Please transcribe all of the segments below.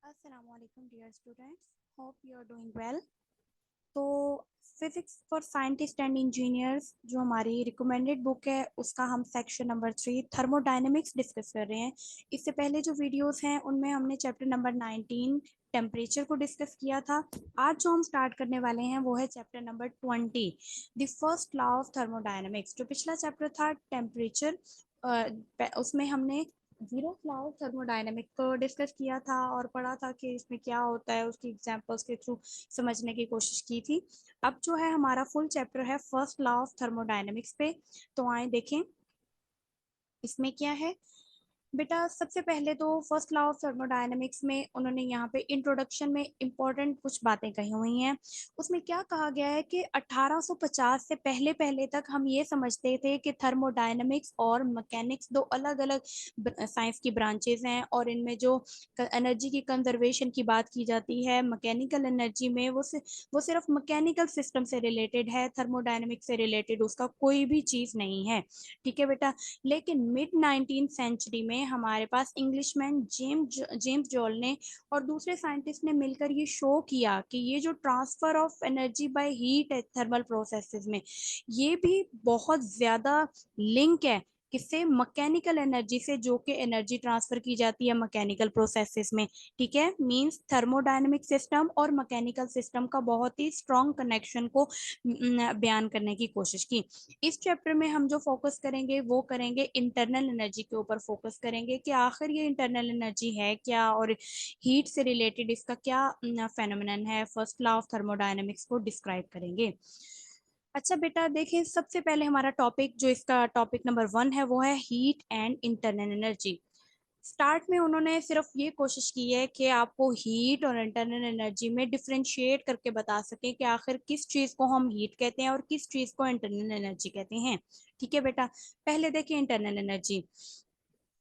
Assalamualaikum dear students, hope you are doing well. तो physics for scientist and engineers जो हमारी recommended book है उसका हम सेक्शन नंबर 3 थर्मोडायनेमिक्स डिस्कस कर रहे हैं। इससे पहले जो वीडियोस हैं उनमें हमने चैप्टर नंबर 19 टेम्परेचर को डिस्कस किया था। आज जो हम स्टार्ट करने वाले हैं वो है chapter number 20 the first law of thermodynamics. जो पिछला चैप्टर था टेम्परेचर, उसमें हमने जीरो लॉ ऑफ थर्मोडायनेमिक को डिस्कस किया था और पढ़ा था कि इसमें क्या होता है, उसकी एग्जांपल्स के थ्रू समझने की कोशिश की थी। अब जो है हमारा फुल चैप्टर है फर्स्ट लॉ ऑफ थर्मोडायनेमिक्स पे। तो आए देखें इसमें क्या है। बेटा सबसे पहले तो फर्स्ट लॉ ऑफ थर्मोडायनेमिक्स में उन्होंने यहाँ पे इंट्रोडक्शन में इंपॉर्टेंट कुछ बातें कही हुई हैं। उसमें क्या कहा गया है कि 1850 से पहले पहले तक हम ये समझते थे कि थर्मोडायनेमिक्स और मैकेनिक्स दो अलग अलग साइंस की ब्रांचेस हैं और इनमें जो एनर्जी की कंजर्वेशन की बात की जाती है मैकेनिकल एनर्जी में वो सिर्फ मैकेनिकल सिस्टम से रिलेटेड है, थर्मोडायनेमिक्स से रिलेटेड उसका कोई भी चीज नहीं है। ठीक है बेटा। लेकिन मिड 19th सेंचुरी में हमारे पास इंग्लिशमैन जेम्स जॉल ने और दूसरे साइंटिस्ट ने मिलकर ये शो किया कि ये जो transfer of energy by heat है थर्मल प्रोसेसेस में, ये भी बहुत ज्यादा लिंक है किससे, मैकेनिकल एनर्जी से, जो कि एनर्जी ट्रांसफर की जाती है मैकेनिकल प्रोसेसेस में। ठीक है, मींस थर्मोडायनेमिक सिस्टम और मैकेनिकल सिस्टम का बहुत ही स्ट्रॉन्ग कनेक्शन को बयान करने की कोशिश की। इस चैप्टर में हम जो फोकस करेंगे वो करेंगे इंटरनल एनर्जी के ऊपर फोकस करेंगे कि आखिर ये इंटरनल एनर्जी है क्या और हीट से रिलेटेड इसका क्या फेनोमेनन है। फर्स्ट लॉ ऑफ थर्मोडायनेमिक्स को डिस्क्राइब करेंगे। अच्छा बेटा देखें, सबसे पहले हमारा टॉपिक जो इसका टॉपिक नंबर 1 है वो है heat and internal energy. Start में उन्होंने सिर्फ ये कोशिश की है कि आपको हीट और इंटरनल एनर्जी में डिफरेंशिएट करके बता सके कि आखिर किस चीज को हम हीट कहते हैं और किस चीज को इंटरनल एनर्जी कहते हैं। ठीक है बेटा, पहले देखिए इंटरनल एनर्जी।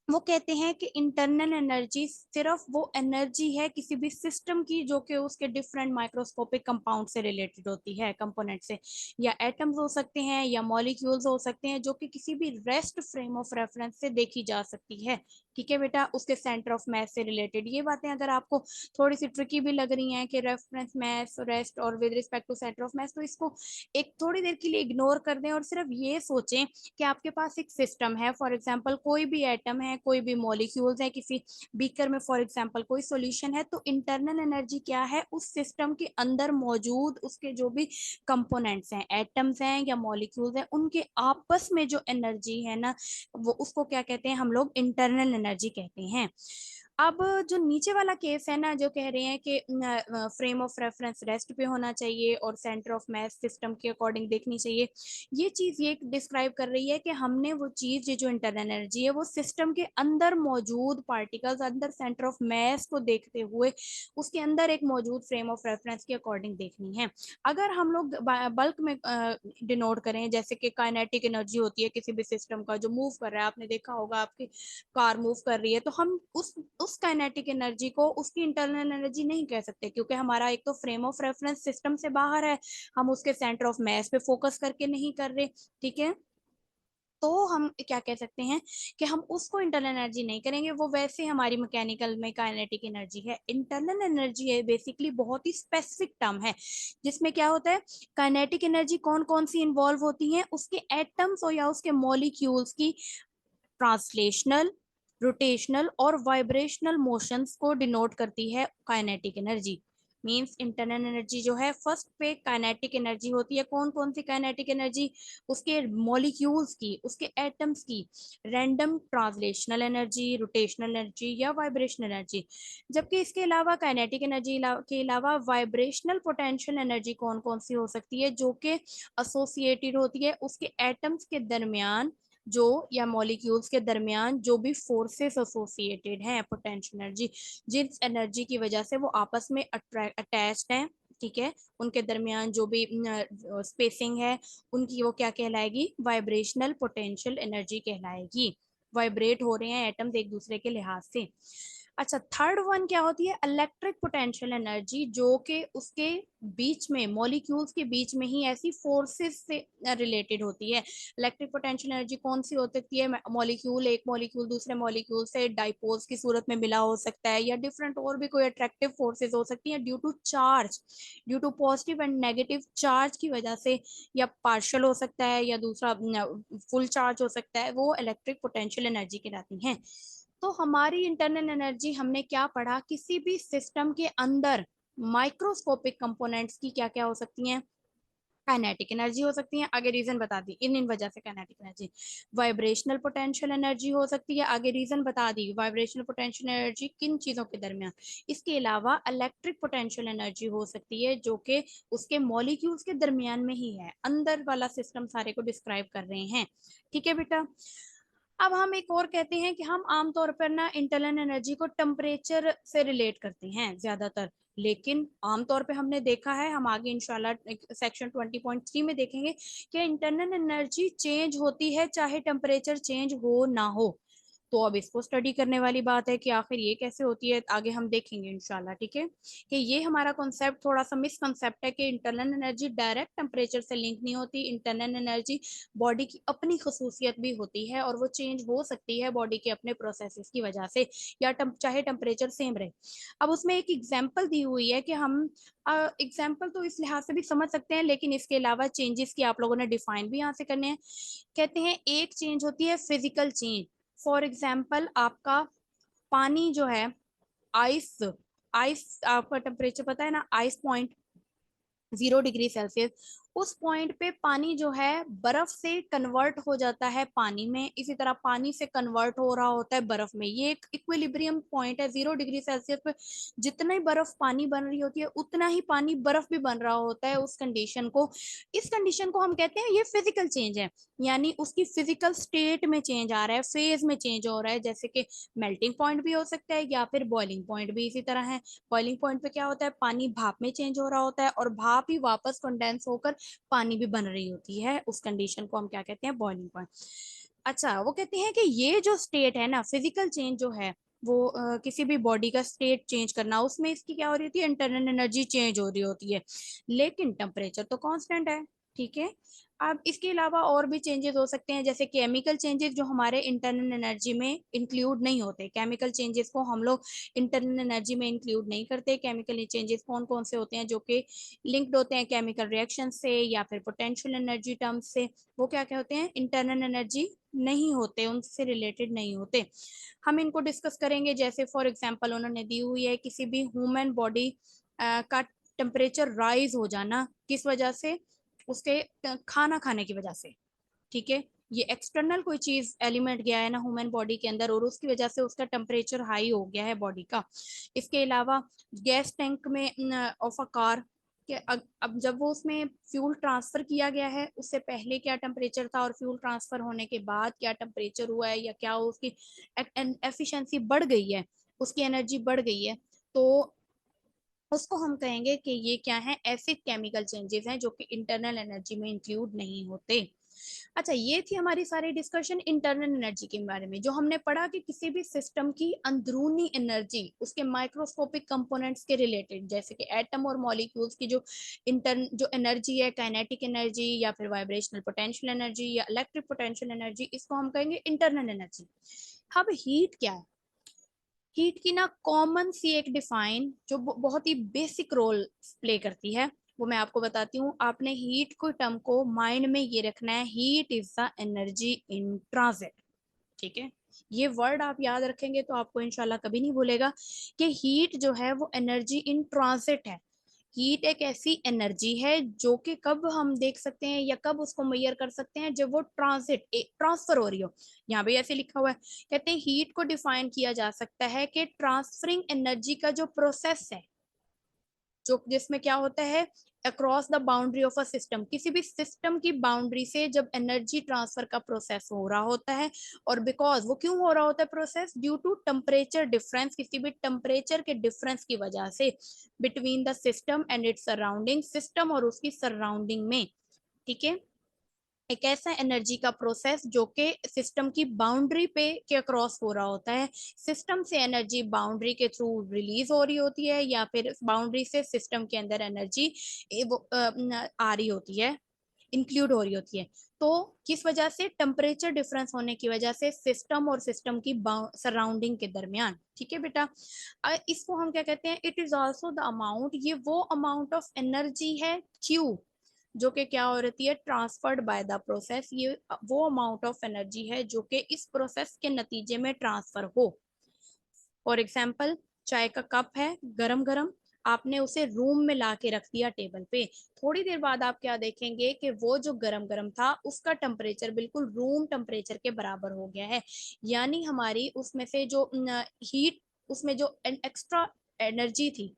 वो कहते हैं कि इंटरनल एनर्जी सिर्फ वो एनर्जी है किसी भी सिस्टम की जो कि उसके डिफरेंट माइक्रोस्कोपिक कंपाउंड से रिलेटेड होती है, कंपोनेंट से, या एटम्स हो सकते हैं या मॉलिक्यूल्स हो सकते हैं, जो कि किसी भी रेस्ट फ्रेम ऑफ रेफरेंस से देखी जा सकती है। ठीक है बेटा, उसके सेंटर ऑफ मैस से रिलेटेड। ये बातें अगर आपको थोड़ी सी ट्रिकी भी लग रही हैं कि रेफरेंस मैस, रेस्ट और with respect to centre of mass, तो इसको एक थोड़ी देर के लिए इग्नोर कर दें और सिर्फ ये सोचें कि आपके पास एक सिस्टम है। फॉर एग्जांपल कोई भी एटम है, कोई भी मॉलिक्यूल्स है, किसी बीकर में फॉर एग्जांपल कोई सॉल्यूशन है, तो इंटरनल एनर्जी क्या है, उस सिस्टम के अंदर मौजूद उसके जो भी कंपोनेंट्स हैं, एटम्स हैं या मॉलिक्यूल्स हैं, उनके आपस में जो एनर्जी है ना, वो उसको क्या कहते हैं, हम लोग इंटरनल एनर्जी कहते हैं। अब जो नीचे वाला केस है ना, जो कह रहे हैं कि फ्रेम ऑफ रेफरेंस रेस्ट पे होना चाहिए और सेंटर ऑफ मैस सिस्टम के अकॉर्डिंग देखनी चाहिए, ये चीज ये डिस्क्राइब कर रही है कि हमने वो चीज, ये जो इंटरनल एनर्जी है, वो सिस्टम के अंदर मौजूद पार्टिकल्स, अंदर सेंटर ऑफ मैस को देखते हुए उसके अंदर एक मौजूद फ्रेम ऑफ रेफरेंस के अकॉर्डिंग देखनी है। अगर हम लोग बल्क में डिनोट करें, जैसे कि काइनेटिक एनर्जी होती है किसी भी सिस्टम का जो मूव कर रहा है, आपने देखा होगा आपकी कार मूव कर रही है, तो हम उस काइनेटिक एनर्जी को उसकी इंटरनल एनर्जी नहीं कह सकते, क्योंकि हमारा एक तो फ्रेम ऑफ रेफरेंस सिस्टम से बाहर है, हम उसके सेंटर ऑफ मैस पे फोकस करके नहीं कर रहे। ठीक है, तो हम क्या कह सकते हैं कि हम उसको इंटरनल एनर्जी नहीं करेंगे, वो वैसे हमारी मैकेनिकल में काइनेटिक एनर्जी है। इंटरनल एनर्जी है बेसिकली बहुत ही स्पेसिफिक टर्म है, जिसमें क्या होता है, काइनेटिक एनर्जी कौन कौन सी इन्वॉल्व होती है, उसके एटम्स या उसके मॉलिक्यूल्स की ट्रांसलेशनल, रोटेशनल और वाइब्रेशनल मोशंस को डिनोट करती है kinetic energy. Means internal energy जो है फर्स्ट पे काइनेटिक एनर्जी होती है। कौन कौन सी काइनेटिक एनर्जी, उसके मॉलिक्यूल्स की, उसके एटम्स की random translational energy, rotational energy या वाइब्रेशनल एनर्जी। जबकि इसके अलावा काइनेटिक एनर्जी के अलावा वाइब्रेशनल पोटेंशियल एनर्जी कौन कौन सी हो सकती है, जो कि एसोसिएटेड होती है उसके एटम्स के दरमियान, जो या मॉलिक्यूल्स के दरमियान जो भी फोर्सेस एसोसिएटेड हैं, पोटेंशियल एनर्जी, जिस एनर्जी की वजह से वो आपस में अटैच्ड हैं। ठीक है, उनके दरमियान जो भी स्पेसिंग है, उनकी वो क्या कहलाएगी, वाइब्रेशनल पोटेंशियल एनर्जी कहलाएगी। वाइब्रेट हो रहे हैं एटम्स एक दूसरे के लिहाज से। अच्छा, थर्ड वन क्या होती है, इलेक्ट्रिक पोटेंशियल एनर्जी, जो कि उसके बीच में मॉलिक्यूल्स के बीच में ही ऐसी फोर्सेस से रिलेटेड होती है। इलेक्ट्रिक पोटेंशियल एनर्जी कौन सी हो सकती है, मॉलिक्यूल, एक मॉलिक्यूल दूसरे मॉलिक्यूल से डाइपोज की सूरत में मिला हो सकता है, या डिफरेंट और भी कोई अट्रैक्टिव फोर्सेस हो सकती है due to charge, due to positive and negative charge की वजह से, या पार्शियल हो सकता है या दूसरा फुल चार्ज हो सकता है, वो इलेक्ट्रिक पोटेंशियल एनर्जी कहलाती हैं। तो हमारी इंटरनल एनर्जी हमने क्या पढ़ा, किसी भी सिस्टम के अंदर माइक्रोस्कोपिक कंपोनेंट्स की क्या क्या हो सकती हैं, काइनेटिक एनर्जी हो सकती है, आगे रीजन बता दी, इन वजह से kinetic energy. Vibrational potential energy हो सकती है, आगे रीजन बता दी, वाइब्रेशनल पोटेंशियल एनर्जी किन चीजों के दरमियान। इसके अलावा इलेक्ट्रिक पोटेंशियल एनर्जी हो सकती है, जो कि उसके मॉलिक्यूल्स के दरमियान में ही है, अंदर वाला सिस्टम सारे को डिस्क्राइब कर रहे हैं। ठीक है बेटा। अब हम एक और कहते हैं कि हम आमतौर पर ना इंटरनल एनर्जी को टेम्परेचर से रिलेट करते हैं ज्यादातर, लेकिन आमतौर पे हमने देखा है, हम आगे इंशाल्लाह सेक्शन 20.3 में देखेंगे कि इंटरनल एनर्जी चेंज होती है चाहे टेम्परेचर चेंज हो ना हो। तो अब इसको स्टडी करने वाली बात है कि आखिर ये कैसे होती है, आगे हम देखेंगे इंशाल्लाह। ठीक है, कि ये हमारा कॉन्सेप्ट थोड़ा सा मिसकॉन्सेप्ट है कि इंटरनल एनर्जी डायरेक्ट टेम्परेचर से लिंक नहीं होती। इंटरनल एनर्जी बॉडी की अपनी खसूसियत भी होती है और वो चेंज हो सकती है बॉडी के अपने प्रोसेसेस की वजह से, या चाहे टेम्परेचर सेम रहे। अब उसमें एक एग्जाम्पल दी हुई है कि हम एग्जाम्पल तो इस लिहाज से भी समझ सकते हैं, लेकिन इसके अलावा चेंजेस की आप लोगों ने डिफाइन भी यहाँ से करने हैं। कहते हैं एक चेंज होती है फिजिकल चेंज। फॉर एग्जाम्पल आपका पानी जो है, आइस, आइस आपका टेम्परेचर पता है ना, आइस पॉइंट 0 डिग्री सेल्सियस, उस पॉइंट पे पानी जो है बर्फ से कन्वर्ट हो जाता है पानी में, इसी तरह पानी से कन्वर्ट हो रहा होता है बर्फ में। ये एक इक्विलिब्रियम पॉइंट है, 0 डिग्री सेल्सियस पे जितना ही बर्फ पानी बन रही होती है उतना ही पानी बर्फ भी बन रहा होता है। उस कंडीशन को, इस कंडीशन को हम कहते हैं ये फिजिकल चेंज है, यानी उसकी फिजिकल स्टेट में चेंज आ रहा है, फेज में चेंज हो रहा है। जैसे कि मेल्टिंग पॉइंट भी हो सकता है या फिर बॉइलिंग पॉइंट भी इसी तरह है। बॉइलिंग पॉइंट पे क्या होता है, पानी भाप में चेंज हो रहा होता है और भाप ही वापस कंडेंस होकर पानी भी बन रही होती है। उस कंडीशन को हम क्या कहते हैं, बॉइलिंग पॉइंट। अच्छा, वो कहते हैं कि ये जो स्टेट है ना, फिजिकल चेंज जो है, वो किसी भी बॉडी का स्टेट चेंज करना, उसमें इसकी क्या हो रही होती है, इंटरनल एनर्जी चेंज हो रही होती है, लेकिन टेम्परेचर तो कांस्टेंट है। ठीक है। अब इसके अलावा और भी चेंजेस हो सकते हैं, जैसे केमिकल चेंजेस जो हमारे इंटरनल एनर्जी में इंक्लूड नहीं होते। केमिकल चेंजेस को हम लोग इंटरनल एनर्जी में इंक्लूड नहीं करते। केमिकल चेंजेस कौन कौन से होते हैं, जो कि लिंक्ड होते हैं केमिकल रिएक्शन से या फिर पोटेंशियल एनर्जी टर्म्स से, वो क्या क्या होते हैं, इंटरनल एनर्जी नहीं होते, उनसे रिलेटेड नहीं होते। हम इनको डिस्कस करेंगे। जैसे फॉर एग्जांपल उन्होंने दी हुई है किसी भी ह्यूमन बॉडी का टेम्परेचर राइज हो जाना, किस वजह से, उसके खाना खाने की वजह से। ठीक है, ये एक्सटर्नल कोई चीज एलिमेंट गया है ना ह्यूमन बॉडी के अंदर और उसकी वजह से उसका टेम्परेचर हाई हो गया है बॉडी का। इसके अलावा गैस टैंक में ऑफ अ कार कि अब जब वो उसमें फ्यूल ट्रांसफर किया गया है, उससे पहले क्या टेम्परेचर था और फ्यूल ट्रांसफर होने के बाद क्या टेम्परेचर हुआ है, या क्या उसकी एफिशिएंसी बढ़ गई है, उसकी एनर्जी बढ़ गई है, तो उसको हम कहेंगे कि ये क्या है, ऐसे केमिकल चेंजेस हैं जो कि इंटरनल एनर्जी में इंक्लूड नहीं होते। अच्छा, ये थी हमारी सारी डिस्कशन इंटरनल एनर्जी के बारे में, जो हमने पढ़ा कि किसी भी सिस्टम की अंदरूनी एनर्जी उसके माइक्रोस्कोपिक कंपोनेंट्स के रिलेटेड, जैसे कि एटम और मॉलिक्यूल्स की जो एनर्जी है, काइनेटिक एनर्जी या फिर वाइब्रेशनल पोटेंशियल एनर्जी या इलेक्ट्रिक पोटेंशियल एनर्जी, इसको हम कहेंगे इंटरनल एनर्जी। अब हीट क्या है, हीट की ना कॉमन सी एक डिफाइन जो बहुत ही बेसिक रोल प्ले करती है, वो मैं आपको बताती हूँ। आपने हीट को टर्म को माइंड में ये रखना है, heat is the energy in transit. ठीक है, ये वर्ड आप याद रखेंगे तो आपको इंशाल्लाह कभी नहीं भूलेगा कि हीट जो है वो एनर्जी इन ट्रांजिट है। हीट एक ऐसी एनर्जी है जो कि कब हम देख सकते हैं या कब उसको मेजर कर सकते हैं, जब वो ट्रांसफर हो रही हो। यहाँ भी ऐसे लिखा हुआ है, कहते हैं हीट को डिफाइन किया जा सकता है कि ट्रांसफरिंग एनर्जी का जो प्रोसेस है, जो जिसमें क्या होता है, across the boundary of a system, किसी भी सिस्टम की बाउंड्री से जब एनर्जी ट्रांसफर का प्रोसेस हो रहा होता है। और बिकॉज वो क्यों हो रहा होता है process, due to temperature difference, किसी भी टेम्परेचर के डिफरेंस की वजह से between the system and its surrounding, system और उसकी सराउंडिंग में। ठीक है, एक ऐसा एनर्जी का प्रोसेस जो कि सिस्टम की बाउंड्री पे के अक्रॉस हो रहा होता है। सिस्टम से एनर्जी बाउंड्री के थ्रू रिलीज हो रही होती है या फिर बाउंड्री से सिस्टम के अंदर एनर्जी आ रही होती है, इंक्लूड हो रही होती है। तो किस वजह से? टेम्परेचर डिफरेंस होने की वजह से सिस्टम और सिस्टम की सराउंडिंग के दरमियान। ठीक है बेटा, इसको हम क्या कहते हैं? It is also the amount, ये वो अमाउंट ऑफ एनर्जी है क्यू जो कि क्या हो रही है? Transferred by the process. ये वो अमाउंट ऑफ एनर्जी है जो कि इस प्रोसेस के नतीजे में ट्रांसफर हो। फॉर एग्जाम्पल, चाय का कप है गरम गरम, आपने उसे रूम में ला के रख दिया टेबल पे। थोड़ी देर बाद आप क्या देखेंगे कि वो जो गरम गरम था उसका टेम्परेचर बिल्कुल रूम टेम्परेचर के बराबर हो गया है। यानी हमारी उसमें से जो हीट, उसमें जो एक्स्ट्रा एनर्जी थी,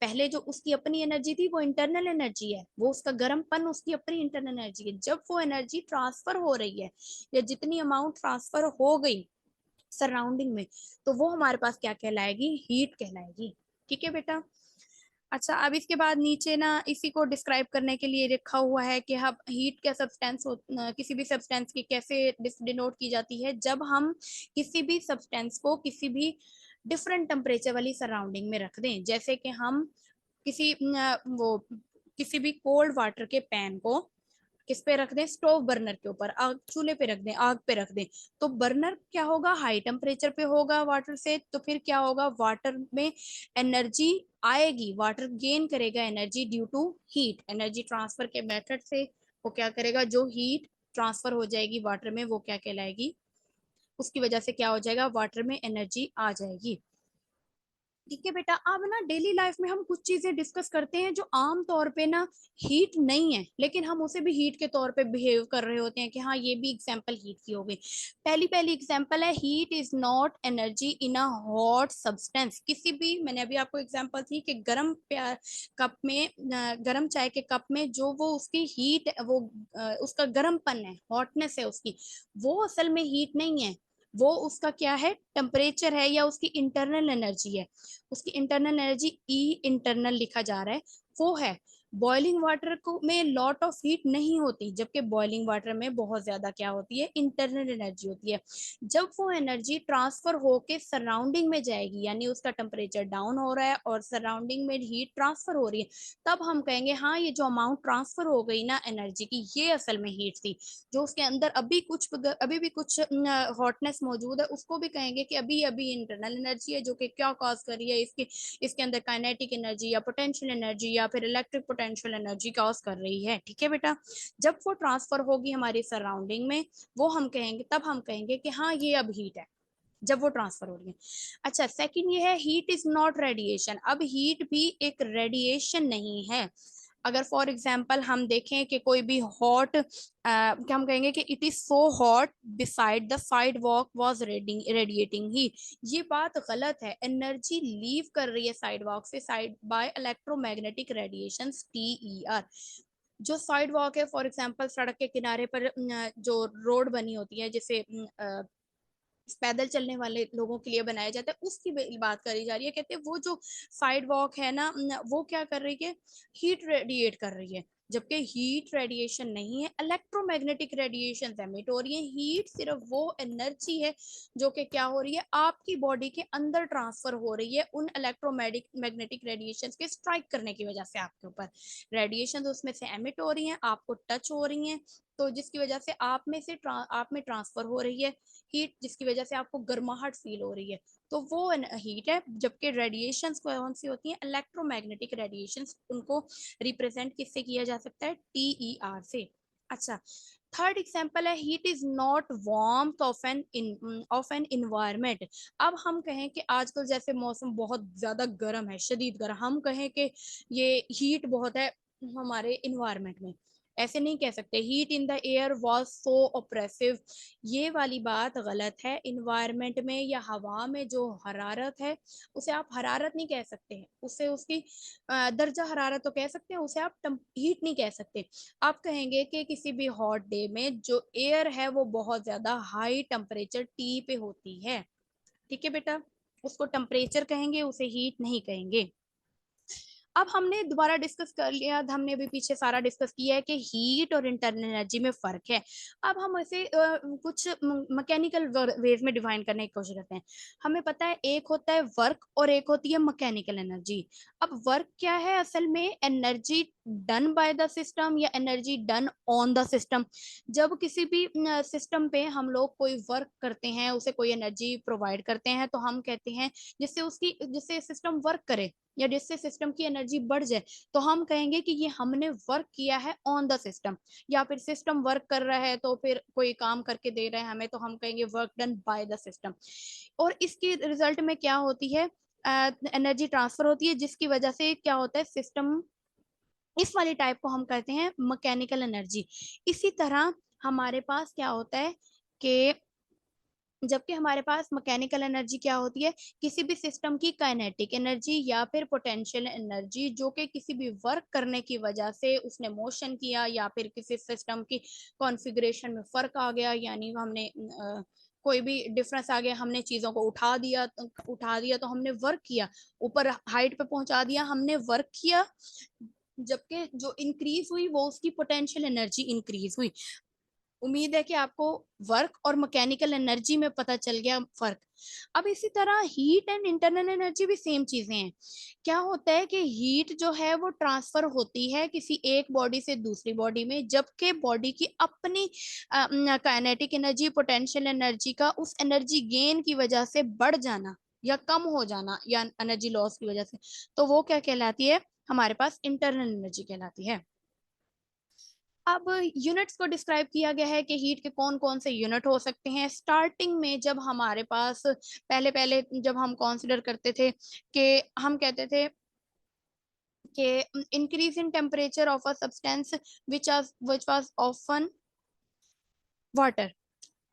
पहले जो उसकी अपनी एनर्जी थी वो इंटरनल एनर्जी है, वो उसका गर्मपन उसकी अपनी इंटरनल एनर्जी है। जब वो एनर्जी ट्रांसफर हो रही है या जितनी अमाउंट ट्रांसफर हो गई सराउंडिंग में, तो वो हमारे पास क्या कहलाएगी? हीट कहलाएगी। ठीक है बेटा। अच्छा, अब इसके बाद नीचे ना इसी को डिस्क्राइब करने के लिए लिखा हुआ है कि हम हीट क्या सब्सटेंस किसी भी सब्सटेंस की कैसे डिनोट की जाती है? जब हम किसी भी सब्सटेंस को किसी भी डिफरेंट टेम्परेचर वाली सराउंडिंग में रख दें। जैसे कि हम किसी वो किसी भी कोल्ड वाटर के पैन को किस पे रख दें? स्टोव बर्नर के ऊपर, आग चूल्हे पे रख दें, आग पे रख दें, तो बर्नर क्या होगा? हाई टेम्परेचर पे होगा वाटर से, तो फिर क्या होगा? वाटर में एनर्जी आएगी, वाटर गेन करेगा energy due to heat. Energy transfer के मेथड से वो क्या करेगा? जो हीट ट्रांसफर हो जाएगी वाटर में वो क्या कहलाएगी? उसकी वजह से क्या हो जाएगा? वाटर में एनर्जी आ जाएगी। ठीक है बेटा, अब ना डेली लाइफ में हम कुछ चीजें डिस्कस करते हैं जो आम तौर पे ना हीट नहीं है, लेकिन हम उसे भी हीट के तौर पे बिहेव कर रहे होते हैं कि हाँ ये भी एग्जांपल हीट की हो गई। पहली पहली एग्जांपल है, heat is not energy in a hot substance. किसी भी, मैंने अभी आपको एग्जांपल थी कि गर्म कप में गर्म चाय के कप में जो वो उसकी हीट, वो उसका गर्मपन है, हॉटनेस है उसकी, वो असल में हीट नहीं है। वो उसका क्या है? टेम्परेचर है या उसकी इंटरनल एनर्जी है। उसकी इंटरनल एनर्जी ई इंटरनल लिखा जा रहा है, वो है। बॉइलिंग वाटर को में लॉट ऑफ हीट नहीं होती, जबकि बॉइलिंग वाटर में बहुत ज्यादा क्या होती है? इंटरनल एनर्जी होती है। जब वो एनर्जी ट्रांसफर होके सराउंडिंग में जाएगी, यानी उसका टेम्परेचर डाउन हो रहा है और सराउंडिंग में हीट ट्रांसफर हो रही है, तब हम कहेंगे हाँ ये जो अमाउंट ट्रांसफर हो गई ना एनर्जी की, ये असल में हीट थी। जो उसके अंदर अभी भी कुछ हॉटनेस मौजूद है, उसको भी कहेंगे कि अभी अभी इंटरनल एनर्जी है, जो कि क्या कॉज कर रही है? इसके अंदर काइनेटिक एनर्जी या पोटेंशियल एनर्जी या फिर इलेक्ट्रिक पोटेंशियल एनर्जी कॉज कर रही है। ठीक है बेटा, जब वो ट्रांसफर होगी हमारी सराउंडिंग में, वो हम कहेंगे, तब हम कहेंगे कि हाँ ये अब हीट है, जब वो ट्रांसफर हो रही है। अच्छा, सेकंड ये है, हीट इज नॉट रेडिएशन। अब हीट भी एक रेडिएशन नहीं है। अगर फॉर एग्जाम्पल हम देखें कि कोई भी हॉट, क्या हम कहेंगे कि it is so hot beside the side walk was radiating heat. ये बात गलत है। एनर्जी लीव कर रही है साइड वॉक से, side by electromagnetic radiation, TER। जो साइड वॉक है, फॉर एग्जाम्पल सड़क के किनारे पर जो रोड बनी होती है, जैसे पैदल चलने वाले लोगों के लिए बनाया जाता है, उसकी बात करी जा रही है। कहते हैं वो जो साइड वॉक है ना, वो क्या कर रही है? हीट रेडिएट कर रही है, जबकि हीट रेडिएशन नहीं है, इलेक्ट्रोमैग्नेटिक रेडिएशन एमिट हो रही है। हीट सिर्फ वो एनर्जी है जो कि क्या हो रही है? आपकी बॉडी के अंदर ट्रांसफर हो रही है उन इलेक्ट्रोमैग्नेटिक रेडिएशन के स्ट्राइक करने की वजह से। आपके ऊपर रेडिएशन उसमें से एमिट हो रही हैं, आपको टच हो रही हैं, तो जिसकी वजह से आप में ट्रांसफर हो रही है हीट, जिसकी वजह से आपको गर्माहट फील हो रही है, तो वो हीट है। जबकि रेडिएशंस कौन सी होती हैं? Electromagnetic radiations. उनको रिप्रेजेंट किससे किया जा सकता है? TER से। अच्छा, थर्ड एग्जाम्पल है, heat is not warmth of an environment. अब हम कहें कि आजकल जैसे मौसम बहुत ज्यादा गर्म है, शदीद गर्म, हम कहें कि ये हीट बहुत है हमारे इन्वायरमेंट में, ऐसे नहीं कह सकते। Heat in the air was so oppressive, ये वाली बात गलत है। इन्वायरमेंट में या हवा में जो हरारत है, उसे आप हरारत नहीं कह सकते हैं, उसे उसकी दर्जा हरारत तो कह सकते हैं, उसे आप हीट नहीं कह सकते। आप कहेंगे कि किसी भी हॉट डे में जो एयर है वो बहुत ज्यादा हाई टेम्परेचर T पे होती है। ठीक है बेटा, उसको टेम्परेचर कहेंगे, उसे हीट नहीं कहेंगे। अब हमने दोबारा डिस्कस कर लिया, हमने अभी पीछे सारा डिस्कस किया है कि हीट और इंटरनल एनर्जी में फर्क है। अब हम इसे कुछ मैकेनिकल वेज में डिफाइन करने की कोशिश करते हैं। हमें पता है एक होता है वर्क और एक होती है मैकेनिकल एनर्जी। अब वर्क क्या है? असल में energy done by the system या energy done on the system. जब किसी भी सिस्टम पे हम लोग कोई वर्क करते हैं, उसे कोई एनर्जी प्रोवाइड करते हैं, तो हम कहते हैं जिससे सिस्टम वर्क करे या जिससे सिस्टम की एनर्जी बढ़ जाए, तो हम कहेंगे कि ये हमने वर्क किया है ऑन द सिस्टम। या फिर सिस्टम वर्क कर रहा है तो फिर कोई काम करके दे रहा है हमें, तो हम कहेंगे work done by the system. और इसके रिजल्ट में क्या होती है? एनर्जी ट्रांसफर होती है, जिसकी वजह से क्या होता है? सिस्टम, इस वाली टाइप को हम कहते हैं मैकेनिकल एनर्जी। इसी तरह हमारे पास क्या होता है कि जबकि हमारे पास मैकेनिकल एनर्जी क्या होती है? किसी भी सिस्टम की काइनेटिक एनर्जी या फिर पोटेंशियल एनर्जी, जो कि किसी भी वर्क करने की वजह से उसने मोशन किया या फिर किसी सिस्टम की कॉन्फ़िगरेशन में फर्क आ गया, यानी हमने कोई भी डिफरेंस आ गया, हमने चीजों को उठा दिया तो हमने वर्क किया, ऊपर हाइट पे पहुंचा दिया, हमने वर्क किया। जबकि जो इंक्रीज हुई वो उसकी पोटेंशियल एनर्जी इंक्रीज हुई। उम्मीद है कि आपको वर्क और मैकेनिकल एनर्जी में पता चल गया फर्क। अब इसी तरह हीट एंड इंटरनल एनर्जी भी सेम चीजें हैं। क्या होता है कि हीट जो है वो ट्रांसफर होती है किसी एक बॉडी से दूसरी बॉडी में, जबकि बॉडी की अपनी काइनेटिक एनर्जी, पोटेंशियल एनर्जी का उस एनर्जी गेन की वजह से बढ़ जाना या कम हो जाना या एनर्जी लॉस की वजह से, तो वो क्या कहलाती है? हमारे पास इंटरनल एनर्जी कहलाती है। अब यूनिट्स को डिस्क्राइब किया गया है कि हीट के कौन कौन से यूनिट हो सकते हैं। स्टार्टिंग में जब हमारे पास पहले पहले जब हम कंसीडर करते थे कि हम कहते थे कि increase in temperature of a substance which was often water.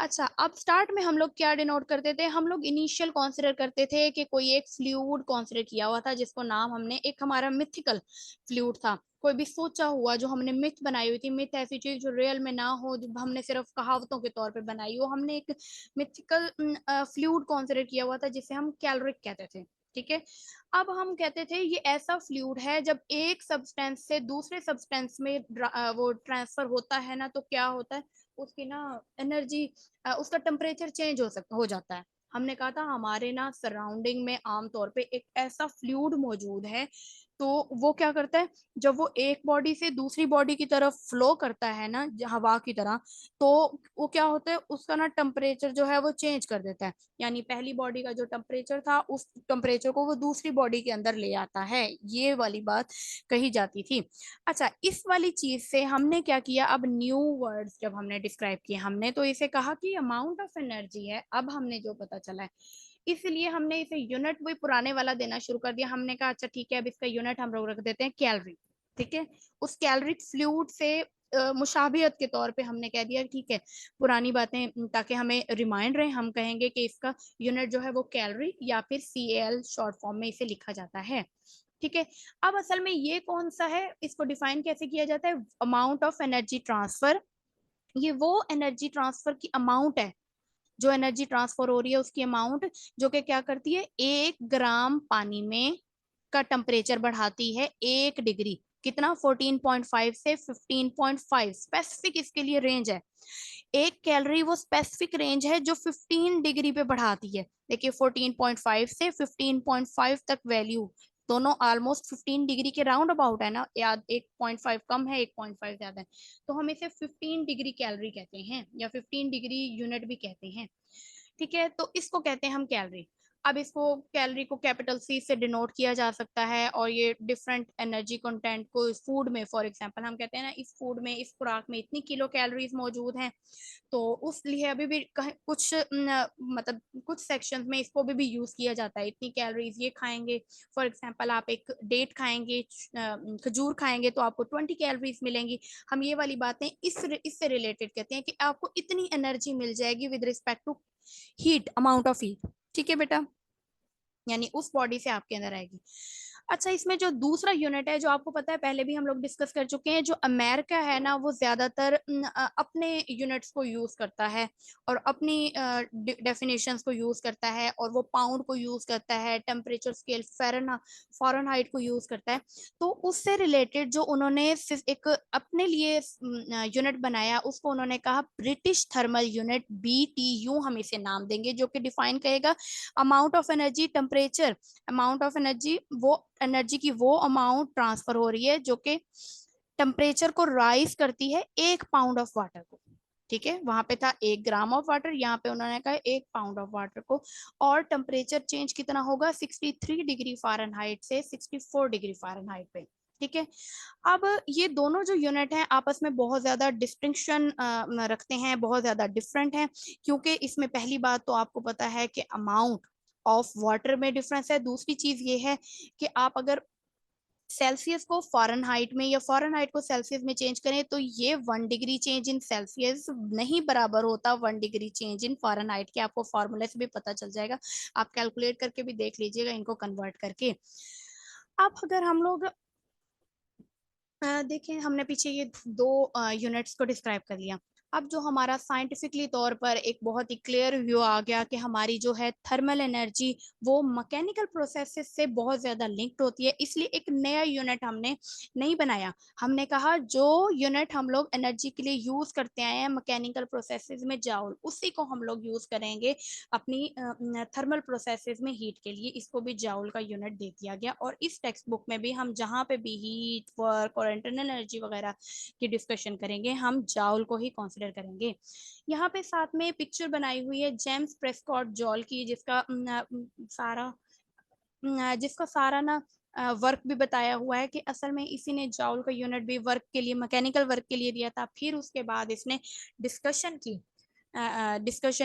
अच्छा, अब स्टार्ट में हम लोग क्या डिनोट करते थे? हम लोग इनिशियल कॉन्सिडर करते थे कि कोई एक फ्लूइड कॉन्सिडर किया हुआ था, जिसको नाम हमने, एक हमारा मिथिकल फ्लूइड था, कोई भी सोचा हुआ, जो हमने मिथ बनाई हुई थी। मिथ ऐसी चीज जो रियल में ना हो, जो हमने सिर्फ कहावतों के तौर पे बनाई हो। हमने एक मिथिकल फ्लूइड कॉन्सिडर किया हुआ था जिसे हम कैलोरिक कहते थे। ठीक है। अब हम कहते थे ये ऐसा फ्लूइड है, जब एक सब्सटेंस से दूसरे सब्सटेंस में वो ट्रांसफर होता है ना, तो क्या होता है? उसकी ना एनर्जी, उसका टेम्परेचर चेंज हो जाता है। हमने कहा था हमारे ना सराउंडिंग में आमतौर पे एक ऐसा फ्लूइड मौजूद है, तो वो क्या करता है? जब वो एक बॉडी से दूसरी बॉडी की तरफ फ्लो करता है ना, हवा की तरह, तो वो क्या होता है? उसका ना टेम्परेचर जो है वो चेंज कर देता है। यानी पहली बॉडी का जो टेम्परेचर था, उस टेम्परेचर को वो दूसरी बॉडी के अंदर ले आता है, ये वाली बात कही जाती थी। अच्छा, इस वाली चीज से हमने क्या किया? अब न्यू वर्ड्स जब हमने डिस्क्राइब किए, हमने तो इसे कहा कि अमाउंट ऑफ एनर्जी है। अब हमने जो पता चला है, इसलिए हमने इसे यूनिट वही पुराने वाला देना शुरू कर दिया। हमने कहा अच्छा ठीक है, अब इसका यूनिट हम लोग रख देते हैं कैलोरी। ठीक है। उस कैलोरिक फ्लूइड से मुशाबियत के तौर पे हमने कह दिया ठीक है, पुरानी बातें ताकि हमें रिमाइंड रहे, हम कहेंगे कि इसका यूनिट जो है वो कैलोरी या फिर CAL शॉर्ट फॉर्म में इसे लिखा जाता है। ठीक है। अब असल में ये कौन सा है? इसको डिफाइन कैसे किया जाता है? Amount of energy transfer. ये वो एनर्जी ट्रांसफर की अमाउंट है, जो एनर्जी ट्रांसफर हो रही है उसकी अमाउंट, जो कि क्या करती है? 1 ग्राम पानी में का टेम्परेचर बढ़ाती है 1 डिग्री। कितना? 14.5 से 15.5। स्पेसिफिक इसके लिए रेंज है। एक कैलोरी वो स्पेसिफिक रेंज है जो 15 डिग्री पे बढ़ाती है। देखिए 14.5 से 15.5 तक वैल्यू, दोनों ऑलमोस्ट 15 डिग्री के राउंड अबाउट है ना, या 1.5 कम है, 1.5 ज्यादा है, तो हम इसे 15 डिग्री कैलोरी कहते हैं या 15 डिग्री यूनिट भी कहते हैं। ठीक है, तो इसको कहते हैं हम कैलोरी। अब इसको, कैलोरी को कैपिटल C से डिनोट किया जा सकता है, और ये डिफरेंट एनर्जी कंटेंट को फूड में, फॉर एग्जांपल हम कहते हैं ना, इस फूड में, इस खुराक में इतनी किलो कैलोरीज मौजूद हैं, तो उस लिए अभी भी कुछ मतलब कुछ सेक्शंस में इसको भी यूज किया जाता है। इतनी कैलोरीज ये खाएंगे, फॉर एग्जांपल आप एक डेट खाएंगे, खजूर खाएंगे, तो आपको 20 कैलोरीज मिलेंगी। हम ये वाली बातें इससे रिलेटेड कहते हैं कि आपको इतनी एनर्जी मिल जाएगी with respect to heat, amount of heat. ठीक है बेटा, यानी उस बॉडी से आपके अंदर आएगी। अच्छा, इसमें जो दूसरा यूनिट है, जो आपको पता है पहले भी हम लोग डिस्कस कर चुके हैं, जो अमेरिका है ना, वो ज्यादातर अपने यूनिट्स को यूज करता है और अपनी डेफिनेशंस को यूज करता है, और वो पाउंड को यूज करता है, टेम्परेचर स्केल फ़ारेनहाइट को यूज करता है। तो उससे रिलेटेड जो उन्होंने एक अपने लिए यूनिट बनाया, उसको उन्होंने कहा ब्रिटिश थर्मल यूनिट, BTU हम इसे नाम देंगे, जो कि डिफाइन करेगा amount of energy, temperature, amount of energy, वो एनर्जी की वो अमाउंट ट्रांसफर हो रही है जो कि टेम्परेचर को राइज करती है 1 पाउंड ऑफ वाटर को। ठीक है, वहां पे था 1 ग्राम ऑफ वाटर, यहाँ पे उन्होंने कहा 1 पाउंड ऑफ वाटर को। और टेम्परेचर चेंज कितना होगा, 63 डिग्री फ़ारेनहाइट से 64 डिग्री फ़ारेनहाइट पे। ठीक है, अब ये दोनों जो यूनिट हैं आपस में बहुत ज्यादा डिस्टिंक्शन रखते हैं, बहुत ज्यादा डिफरेंट हैं, क्योंकि इसमें पहली बात तो आपको पता है कि अमाउंट ऑफ वाटर में डिफरेंस है। दूसरी चीज ये है कि आप अगर सेल्सियस को फ़ारेनहाइट में या फ़ारेनहाइट को सेल्सियस में चेंज करें, तो ये 1 डिग्री चेंज इन सेल्सियस नहीं बराबर होता 1 डिग्री चेंज इन फ़ारेनहाइट के। आपको फॉर्मूले से भी पता चल जाएगा, आप कैलकुलेट करके भी देख लीजिएगा इनको कन्वर्ट करके। अब अगर हम लोग देखिए, हमने पीछे ये दो यूनिट्स को डिस्क्राइब कर लिया। अब जो हमारा साइंटिफिकली तौर पर एक बहुत ही क्लियर व्यू आ गया कि हमारी जो है थर्मल एनर्जी वो मैकेनिकल प्रोसेसेस से बहुत ज़्यादा लिंक्ड होती है, इसलिए एक नया यूनिट हमने नहीं बनाया। हमने कहा जो यूनिट हम लोग एनर्जी के लिए यूज़ करते आए हैं मैकेनिकल प्रोसेसेस में, जाउल, उसी को हम लोग यूज़ करेंगे अपनी थर्मल प्रोसेसेस में हीट के लिए। इसको भी जाउल का यूनिट दे दिया गया, और इस टेक्स्ट बुक में भी हम जहाँ पे भी हीट, वर्क और इंटरनल एनर्जी वगैरह की डिस्कशन करेंगे, हम जाउल को ही कंसिडर करेंगे। यहाँ पे साथ में पिक्चर बनाई हुई है जेम्स प्रेस्कॉट जॉल की, जिसका सारा ना वर्क भी बताया हुआ है कि असल में इसी ने जाउल का यूनिट भी वर्क के लिए, मैकेनिकल वर्क के लिए दिया था। फिर उसके बाद इसने डिस्कशन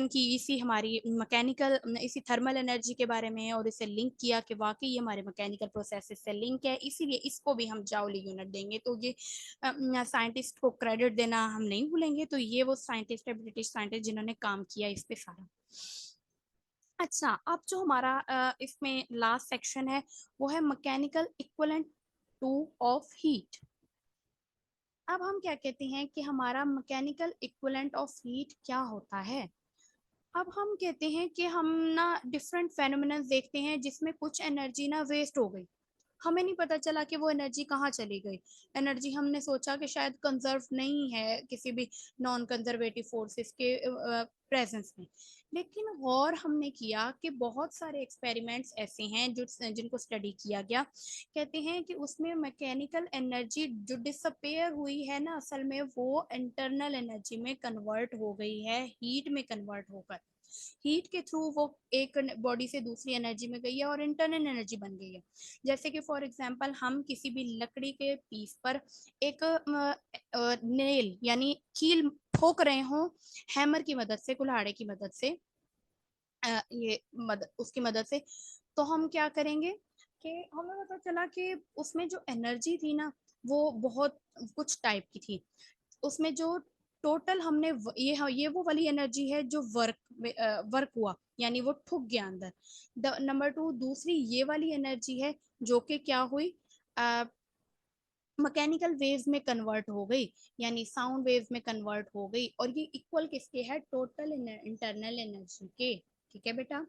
की इसी हमारी मैकेनिकल, इसी थर्मल एनर्जी के बारे में, और इसे लिंक किया कि वाकई ये हमारे मैकेनिकल प्रोसेस से लिंक है, इसीलिए इसको भी हम जाउली यूनिट देंगे। तो ये साइंटिस्ट को क्रेडिट देना हम नहीं भूलेंगे। तो ये वो साइंटिस्ट है, ब्रिटिश साइंटिस्ट, जिन्होंने काम किया इस पे सारा। अच्छा, अब जो हमारा इसमें लास्ट सेक्शन है, वो है mechanical equivalent two of heat. अब हम क्या कहते हैं कि हमारा मैकेनिकल इक्विवेलेंट ऑफ हीट क्या होता है। अब हम कहते हैं कि हम ना डिफरेंट फेनोमेना देखते हैं जिसमें कुछ एनर्जी ना वेस्ट हो गई, हमें नहीं पता चला कि वो एनर्जी कहाँ चली गई। एनर्जी हमने सोचा कि शायद कंजर्व नहीं है किसी भी नॉन कंजर्वेटिव फोर्सेस के प्रेजेंस में, लेकिन गौर हमने किया कि बहुत सारे एक्सपेरिमेंट्स ऐसे हैं जो जिनको स्टडी किया गया, कहते हैं कि उसमें मैकेनिकल एनर्जी जो डिसअपेयर हुई है ना, असल में वो इंटरनल एनर्जी में कन्वर्ट हो गई है, हीट में कन्वर्ट होकर। हीट के थ्रू वो एक बॉडी से दूसरी एनर्जी में गई है और इंटरनल एनर्जी बन गई है। जैसे कि फॉर एग्जांपल हम किसी भी लकड़ी के पीस पर एक नेल यानी कील ठोक रहे हो हैमर की मदद से, कुल्हाड़े की मदद से, ये मदद उसकी मदद से, तो हम क्या करेंगे कि हमें पता चला कि उसमें जो एनर्जी थी ना, वो बहुत कुछ टाइप की थी। उसमें जो टोटल हमने ये वो वाली एनर्जी है जो वर्क हुआ, यानी वो ठुक गया अंदर। नंबर टू, दूसरी ये वाली एनर्जी है जो कि क्या हुई, मैकेनिकल वेव्स में कन्वर्ट हो गई, यानी साउंड वेव्स में कन्वर्ट हो गई, और ये इक्वल किसके है, टोटल इंटरनल एनर्जी के। ठीक है बेटा,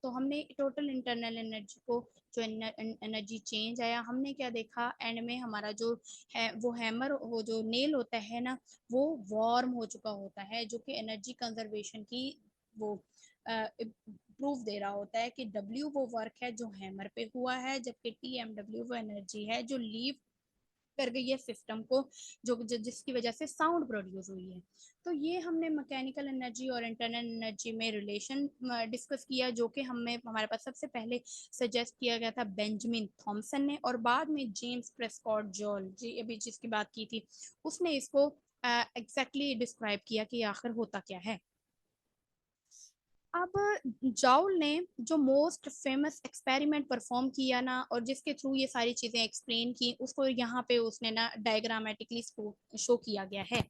तो हमने टोटल इंटरनल एनर्जी को, जो एनर्जी चेंज आया, हमने क्या देखा एंड में, हमारा जो है वो हैमर, वो जो नेल होता है ना, वो वार्म हो चुका होता है, जो कि एनर्जी कंजर्वेशन की वो प्रूफ दे रहा होता है कि W वो वर्क है जो हैमर पे हुआ है, जबकि TMW वो एनर्जी है जो लीव कर गई है सिस्टम को, जिसकी वजह से साउंड प्रोड्यूस हुई है। तो ये हमने मैकेनिकल एनर्जी और इंटरनल एनर्जी में रिलेशन डिस्कस किया, जो कि हमारे पास सबसे पहले सजेस्ट किया गया था बेंजामिन थॉमसन ने, और बाद में जेम्स प्रेस्कॉट जॉल जी, अभी जिसकी बात की थी, उसने इसको एग्जैक्टली डिस्क्राइब किया कि आखिर होता क्या है। अब जाउल ने जो मोस्ट फेमस एक्सपेरिमेंट परफॉर्म किया ना, और जिसके थ्रू ये सारी चीजें एक्सप्लेन की, उसको यहाँ पे उसने ना डायग्रामेटिकली शो किया गया है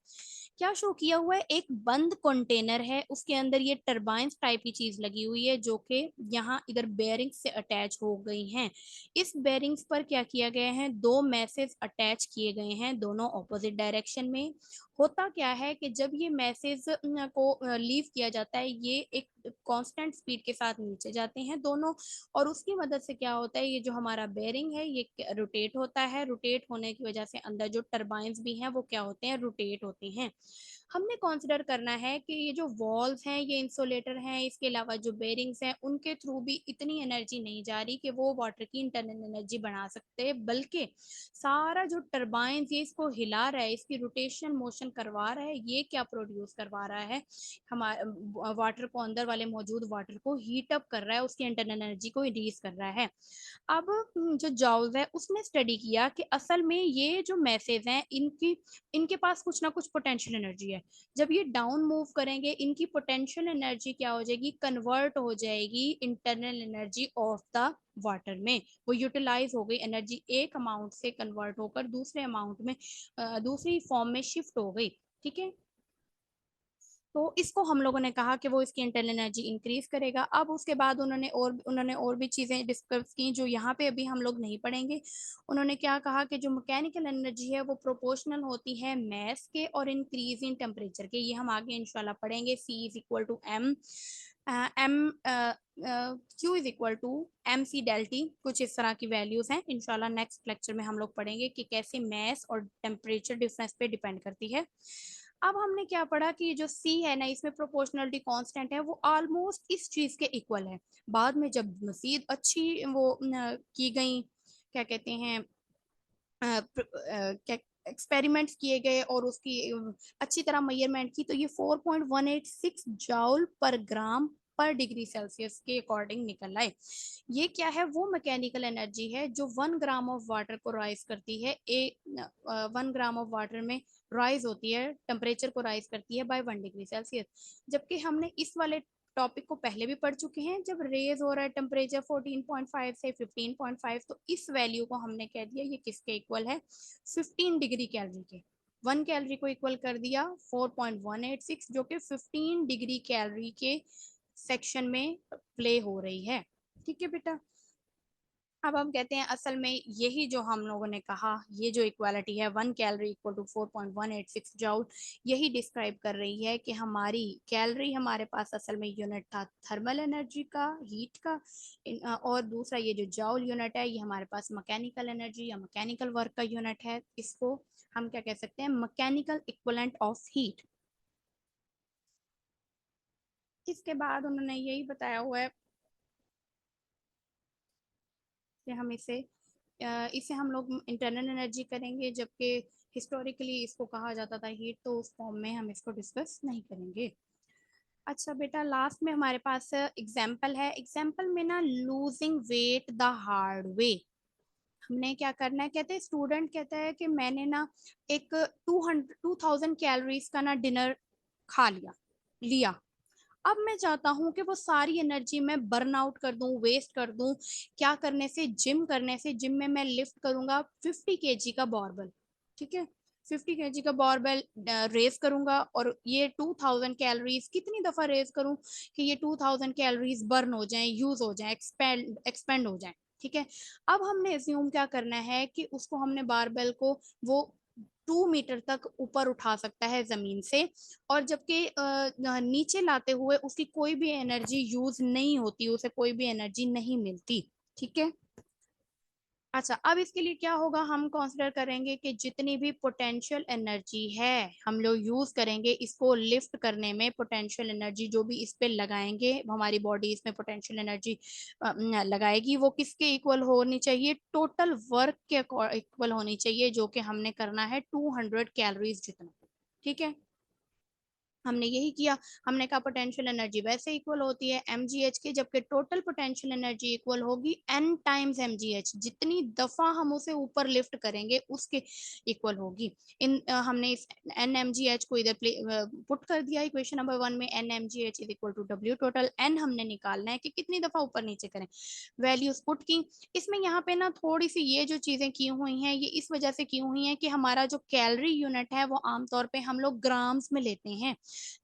क्या शो किया हुआ है, एक बंद कंटेनर है, उसके अंदर ये टरबाइंस टाइप की चीज लगी हुई है जो कि यहाँ इधर बेरिंग्स से अटैच हो गई हैं। इस बेरिंग्स पर क्या किया गया है, दो मैसेज अटैच किए गए हैं दोनों ऑपोजिट डायरेक्शन में। होता क्या है कि जब ये मैसेज को लीव किया जाता है, ये एक कांस्टेंट स्पीड के साथ नीचे जाते हैं दोनों, और उसकी मदद से क्या होता है, ये जो हमारा बेरिंग है ये रोटेट होता है। रोटेट होने की वजह से अंदर जो टरबाइंस भी हैं वो क्या होते हैं, रोटेट होते हैं। हमने कंसिडर करना है कि ये जो वॉल्स हैं ये इंसुलेटर हैं, इसके अलावा जो बेरिंग्स हैं उनके थ्रू भी इतनी एनर्जी नहीं जा रही कि वो वाटर की इंटरनल एनर्जी बढ़ा सकते हैं, बल्कि सारा जो टरबाइन ये इसको हिला रहा है, इसकी रोटेशन मोशन करवा रहा है, ये क्या प्रोड्यूस करवा रहा है, हमारे वाटर को, अंदर वाले मौजूद वाटर को हीट अप कर रहा है, उसकी इंटरनल एनर्जी को रिलीज कर रहा है। अब जो जॉल्स है उसने स्टडी किया कि असल में ये जो मैसेज हैं इनके पास कुछ ना कुछ पोटेंशियल एनर्जी है। जब ये डाउन मूव करेंगे, इनकी पोटेंशियल एनर्जी क्या हो जाएगी, कन्वर्ट हो जाएगी internal energy of the water में। वो यूटिलाइज हो गई एनर्जी, एक अमाउंट से कन्वर्ट होकर दूसरे अमाउंट में, दूसरी फॉर्म में शिफ्ट हो गई। ठीक है, तो इसको हम लोगों ने कहा कि वो इसकी इंटरनल एनर्जी इंक्रीज करेगा। अब उसके बाद उन्होंने और भी चीजें डिस्कस की जो यहाँ पे अभी हम लोग नहीं पढ़ेंगे। उन्होंने क्या कहा कि जो मैकेनिकल एनर्जी है वो प्रोपोर्शनल होती है मैस के और इंक्रीज इन टेम्परेचर के। ये हम आगे इंशाल्लाह पढ़ेंगे। C is equal to m m q is equal to m c del t, कुछ इस तरह की वैल्यूज हैं। इंशाल्लाह नेक्स्ट लेक्चर में हम लोग पढ़ेंगे कि कैसे मैस और टेम्परेचर डिफरेंस पे डिपेंड करती है। अब हमने क्या पढ़ा कि ये जो सी है ना, इसमें प्रोपोर्शनलिटी कांस्टेंट है, वो ऑलमोस्ट इस चीज के इक्वल है। बाद में जब मजीद अच्छी वो की गई, क्या कहते हैं, क्या एक्सपेरिमेंट्स किए गए और उसकी अच्छी तरह मेजरमेंट की, तो ये 4.186 जॉल पर ग्राम पर डिग्री सेल्सियस के अकॉर्डिंग निकल आए। ये क्या है, वो मैकेनिकल एनर्जी है जो 1 ग्राम ऑफ वाटर को राइज करती है। 1 ग्राम ऑफ वाटर में राइज होती है, टेम्परेचर को राइज करती है बाय 1 डिग्री सेल्सियस। जबकि हमने इस वाले टॉपिक को पहले भी पढ़ चुके हैं, जब रेज हो रहा है टेम्परेचर 14.5 से 15.5, तो इस वैल्यू को हमने कह दिया ये किसके इक्वल है, 15 डिग्री कैलोरी के। 1 कैलोरी को इक्वल कर दिया 4.186, जो कि 15 डिग्री कैलोरी के सेक्शन में प्ले हो रही है। ठीक है बेटा, अब हम कहते हैं असल में यही जो हम लोगों ने कहा, ये जो इक्वालिटी है 1 कैलोरी इक्वल टू 4.186 जूल, यही डिस्क्राइब कर रही है कि हमारी कैलोरी, हमारे पास असल में यूनिट था थर्मल एनर्जी का, हीट का, और दूसरा ये जो जूल यूनिट है ये हमारे पास मैकेनिकल एनर्जी या मैकेनिकल वर्क का यूनिट है। इसको हम क्या कह सकते हैं, मैकेनिकल इक्विवेलेंट ऑफ हीट। इसके बाद उन्होंने यही बताया हुआ है कि हम इसे हम लोग इंटरनल एनर्जी करेंगे, जबकि हिस्टोरिकली इसको कहा जाता था हीट, तो उस फॉर्म में हम इसको डिस्कस नहीं करेंगे। अच्छा बेटा, लास्ट में हमारे पास एग्जाम्पल है। एग्जाम्पल में ना, losing weight the hard way. हमने क्या करना है, कहते हैं स्टूडेंट कहता है कि मैंने ना एक 2000 कैलोरीज का ना डिनर खा लिया लिया। अब मैं चाहता हूँ कि वो सारी एनर्जी मैं बर्न आउट कर दूं, वेस्ट कर दूं। क्या करने से, जिम करने से। जिम में मैं लिफ्ट करूंगा 50 kg का बारबल। ठीक है, 50 kg का बारबल रेस करूंगा, और ये 2000 कैलोरीज कितनी दफा रेस करूं कि ये 2000 कैलोरीज बर्न हो जाएं, यूज हो जाएं, एक्सपेंड हो जाएं। ठीक है, अब हमने एज्यूम क्या करना है कि उसको हमने बारबेल को वो 2 मीटर तक ऊपर उठा सकता है जमीन से, और जबकि नीचे लाते हुए उसकी कोई भी एनर्जी यूज नहीं होती, उसे कोई भी एनर्जी नहीं मिलती। ठीक है, अच्छा अब इसके लिए क्या होगा, हम कंसिडर करेंगे कि जितनी भी पोटेंशियल एनर्जी है हम लोग यूज करेंगे इसको लिफ्ट करने में। पोटेंशियल एनर्जी जो भी इस पे लगाएंगे, हमारी बॉडी इसमें पोटेंशियल एनर्जी लगाएगी, वो किसके इक्वल होनी चाहिए, टोटल वर्क के इक्वल होनी चाहिए, जो कि हमने करना है 200 कैलोरीज जितना। ठीक है, हमने यही किया, हमने कहा पोटेंशियल एनर्जी वैसे इक्वल होती है mgh के, जबकि टोटल पोटेंशियल एनर्जी इक्वल होगी n टाइम्स mgh, जितनी दफा हम उसे ऊपर लिफ्ट करेंगे उसके इक्वल होगी। हमने इस n mgh को इधर पुट कर दिया इक्वेशन नंबर 1 में, n mgh is equal to w total, n हमने निकालना है कि कितनी दफा ऊपर नीचे करें, वैल्यूज पुट की। इसमें यहाँ पे ना थोड़ी सी ये जो चीजें की हुई हैं ये इस वजह से की हुई हैं कि हमारा जो कैलोरी यूनिट है वो आमतौर पे हम लोग ग्राम्स में लेते हैं,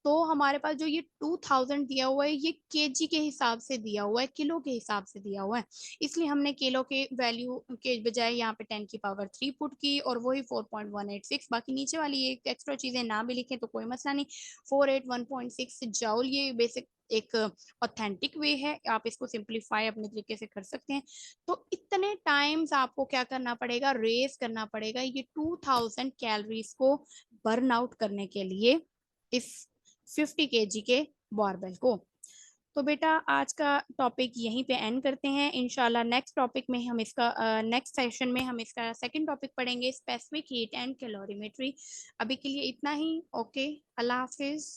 तो हमारे पास जो ये 2000 दिया हुआ है ये केजी के हिसाब से दिया हुआ है, किलो के हिसाब से दिया हुआ है, इसलिए हमने किलो के वैल्यू के बजाय यहाँ पे 10 की पावर 3 पुट की और वही 4.186। बाकी नीचे वाली ये एक्स्ट्रा चीजें ना भी लिखें तो कोई मसला नहीं। 481.6 जाउल ये बेसिक एक ऑथेंटिक वे है, आप इसको सिंप्लीफाई अपने तरीके से कर सकते हैं। तो इतने टाइम्स आपको क्या करना पड़ेगा, रेस करना पड़ेगा ये 2000 कैलोरीज को बर्न आउट करने के लिए इस 50 केजी के बारबेल को। तो बेटा आज का टॉपिक यहीं पे एंड करते हैं, इंशाल्लाह नेक्स्ट टॉपिक में हम इसका नेक्स्ट सेशन में हम इसका सेकंड टॉपिक पढ़ेंगे, स्पेसिफिक हीट एंड कैलोरीमेट्री। अभी के लिए इतना ही, ओके, अल्लाह हाफिज।